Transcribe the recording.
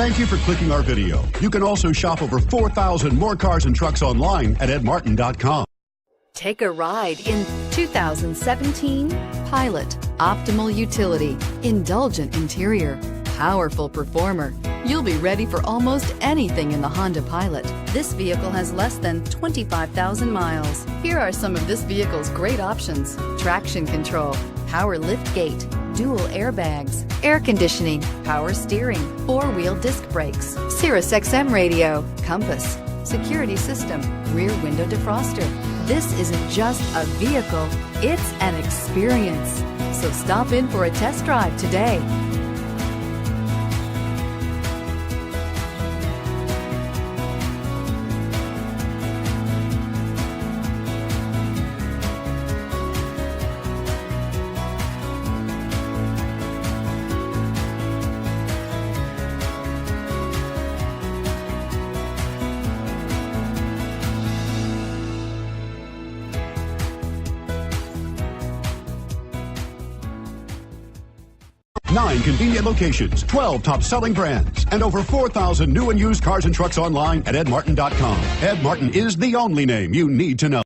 Thank you for clicking our video. You can also shop over 4,000 more cars and trucks online at edmartin.com. Take a ride in 2017 Pilot. Optimal utility, indulgent interior, powerful performer. You'll be ready for almost anything in the Honda Pilot. This vehicle has less than 25,000 miles. Here are some of this vehicle's great options: traction control, power lift gate, dual airbags, air conditioning, power steering, four-wheel disc brakes, Sirius XM radio, compass, security system, rear window defroster. This isn't just a vehicle, it's an experience. So stop in for a test drive today. Nine convenient locations, 12 top-selling brands, and over 4,000 new and used cars and trucks online at edmartin.com. Ed Martin is the only name you need to know.